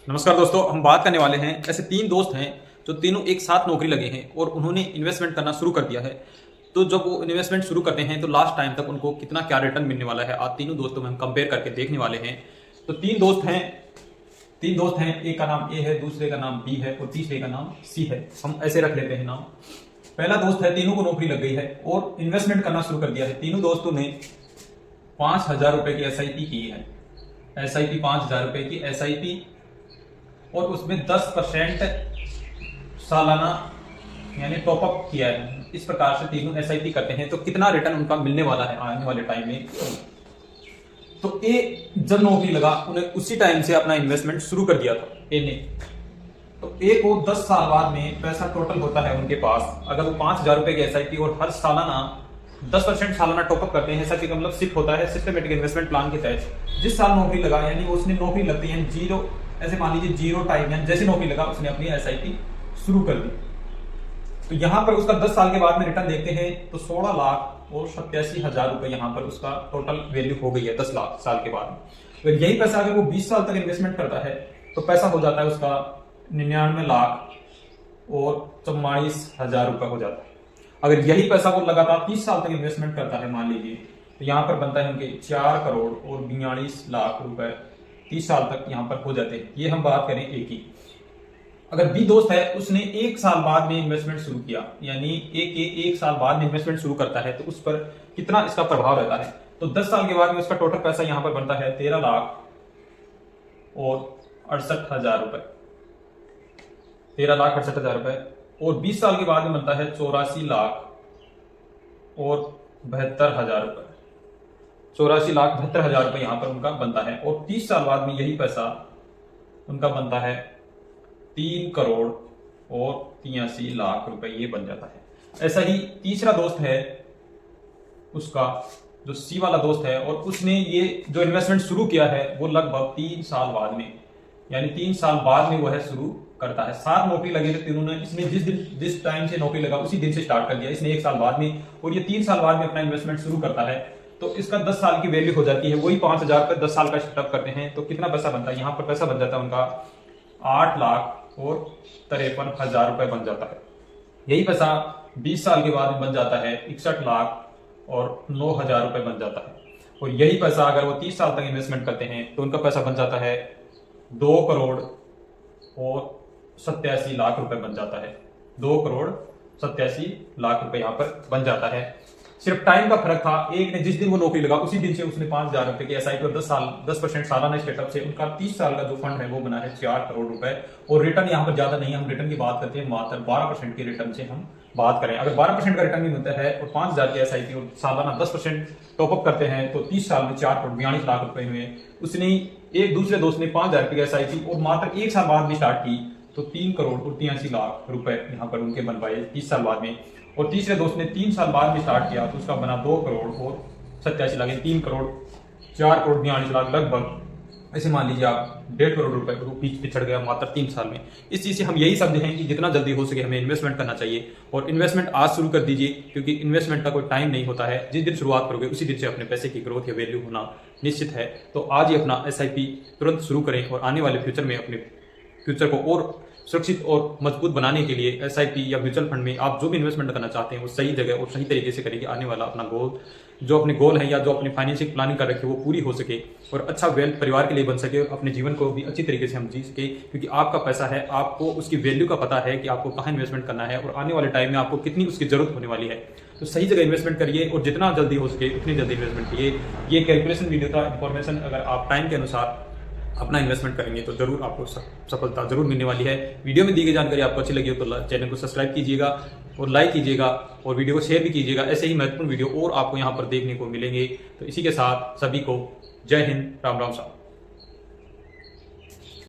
नमस्कार दोस्तों, हम बात करने वाले हैं ऐसे तीन दोस्त हैं जो तीनों एक साथ नौकरी लगे हैं और उन्होंने इन्वेस्टमेंट करना शुरू कर दिया है। तो जब वो इन्वेस्टमेंट शुरू करते हैं तो लास्ट टाइम तक उनको कितना क्या रिटर्न मिलने वाला है, आज तीनों दोस्तों में हम कंपेयर करके देखने वाले हैं। तो तीन दोस्त हैं, एक का नाम ए है, दूसरे का नाम बी है और तीसरे का नाम सी है। हम ऐसे रख लेते हैं नाम। पहला दोस्त है, तीनों को नौकरी लग गई है और इन्वेस्टमेंट करना शुरू कर दिया है। तीनों दोस्तों ने 5,000 रुपए की SIP की है। SIP 5,000 रुपए की SIP और उसमें 10% सालाना यानी टॉपअप किया है। इस प्रकार से तीनों SIP करते हैं तो कितना रिटर्न उनका मिलने वाला है आने वाले टाइम में। तो ए जब नौकरी लगा उन्हें उसी टाइम से अपना इन्वेस्टमेंट शुरू कर दिया था ए ने। तो ए को 10 साल बाद में पैसा टोटल होता है उनके पास, अगर वो 5,000 रुपए की SIP और हर सालाना 10% सालाना टॉपअप करते हैं। SIP का मतलब सिप होता है, सिस्टमेटिक इन्वेस्टमेंट प्लान के तहत। जिस साल नौकरी लगा यानी उसने नौकरी लगती है जीरो, ऐसे मान लीजिए जीरो टाइम यानी जैसे नौकरी लगा उसने अपनी SIP शुरू कर दी। तो यहां पर उसका 10 साल के बाद में रिटर्न देखते हैं तो 16,87,000 रुपए यहां पर उसका टोटल वैल्यू हो गई है 10 साल के बाद। तो यही पैसा अगर वो 20 साल तक इन्वेस्टमेंट करता है तो पैसा हो जाता है उसका 99,44,000 रुपए हो जाता है। अगर यही पैसा वो लगातार 30 साल तक इन्वेस्टमेंट करता है मान लीजिए, तो यहां पर बनता है उनके 4,42,00,000 रुपए 30 साल तक यहां पर हो जाते हैं। ये हम बात करें ए की। अगर बी दोस्त है, उसने 1 साल बाद में इन्वेस्टमेंट शुरू किया, यानी ए के 1 साल बाद में इन्वेस्टमेंट शुरू करता है तो उस पर कितना इसका प्रभाव रहता है। तो 10 साल के बाद में उसका टोटल पैसा यहां पर बनता है 13,68,000 रुपए, 13,68,000 रुपए। और 20 साल के बाद में बनता है 84,72,000 रुपए, 84,72,000 रुपए यहां पर उनका बनता है। और 30 साल बाद में यही पैसा उनका बनता है 3,83,00,000 रुपए, ये बन जाता है। ऐसा ही तीसरा दोस्त है उसका, जो सी वाला दोस्त है, और उसने ये जो इन्वेस्टमेंट शुरू किया है वो लगभग 3 साल बाद में, यानी 3 साल बाद में वो है शुरू करता है। 7 नौकरी लगे थे तीनों ने, इसने जिस टाइम से नौकरी लगा उसी दिन से स्टार्ट कर दिया इसने 1 साल बाद में, और ये 3 साल बाद में अपना इन्वेस्टमेंट शुरू करता है। तो इसका 10 साल की वैल्यू हो जाती है, वही 5,000 पर 10 साल का सेटअप करते हैं तो कितना पैसा बनता है। यहाँ पर पैसा बन जाता है उनका 8,53,000 रुपए बन जाता है। यही पैसा 20 साल के बाद में बन जाता है 61,09,000 रुपए बन जाता है। और यही पैसा अगर वो 30 साल तक इन्वेस्टमेंट करते हैं तो उनका पैसा बन जाता है 2,87,00,000 रुपए बन जाता है। 2,87,00,000 रुपए यहाँ पर बन जाता है। सिर्फ टाइम का फर्क था, एक ने जिस दिन वो नौकरी लगा उसी दिन से उसने 5,000 रुपए की SIP और 10% सालाना स्टेटअप से उनका 30 साल का जो फंड है वो बना है 4 करोड़ रुपए। और रिटर्न यहाँ पर ज्यादा नहीं, हम रिटर्न की बात करते हैं मात्र 12% के रिटर्न से हम बात करें। अगर 12% का रिटर्न भी मिलता है और 5,000 की SIP और सालाना 10% टॉपअप करते हैं तो 30 साल में 4,42,00,000 रुपए हुए। उसने एक दूसरे दोस्त ने 5,000 की SIP और मात्र 1 साल बाद में स्टार्ट की तो 3,83,00,000 रुपए यहाँ पर उनके बन पाए 30 साल बाद में। और तीसरे दोस्त ने 3 साल बाद में स्टार्ट किया तो उसका बना 2,87,00,000, 3,04,42,00,000 लगभग, ऐसे मान लीजिए आप 1.5 करोड़ रुपए पिछड़ गया मात्र 3 साल में। इस चीज से हम यही समझे हैं कि जितना जल्दी हो सके हमें इन्वेस्टमेंट करना चाहिए, और इन्वेस्टमेंट आज शुरू कर दीजिए क्योंकि इन्वेस्टमेंट का कोई टाइम नहीं होता है। जिस दिन शुरुआत करोगे उसी दिन से अपने पैसे की ग्रोथ या वैल्यू होना निश्चित है। तो आज ही अपना SIP तुरंत शुरू करें और आने वाले फ्यूचर में अपने फ्यूचर को और सुरक्षित और मजबूत बनाने के लिए SIP या म्यूचुअल फंड में आप जो भी इन्वेस्टमेंट करना चाहते हैं वो सही जगह और सही तरीके से करेंगे। आने वाला अपना गोल, जो अपने गोल है या जो अपनी फाइनेंशियल प्लानिंग कर रखे वो पूरी हो सके और अच्छा वेल्थ परिवार के लिए बन सके, अपने जीवन को भी अच्छी तरीके से हम जी सके। क्योंकि आपका पैसा है, आपको उसकी वैल्यू का पता है कि आपको कहाँ इन्वेस्टमेंट करना है और आने वाले टाइम में आपको कितनी उसकी जरूरत होने वाली है। तो सही जगह इन्वेस्टमेंट करिए और जितना जल्दी हो सके उतनी जल्दी इन्वेस्टमेंट कीजिए। ये कैलकुलेशन वीडियो था, इन्फॉर्मेशन। अगर आप टाइम के अनुसार अपना इन्वेस्टमेंट करेंगे तो जरूर आपको सफलता जरूर मिलने वाली है। वीडियो में दी गई जानकारी आपको अच्छी लगी हो तो चैनल को सब्सक्राइब कीजिएगा और लाइक कीजिएगा और वीडियो को शेयर भी कीजिएगा। ऐसे ही महत्वपूर्ण वीडियो और आपको यहाँ पर देखने को मिलेंगे। तो इसी के साथ सभी को जय हिंद, राम राम साहब।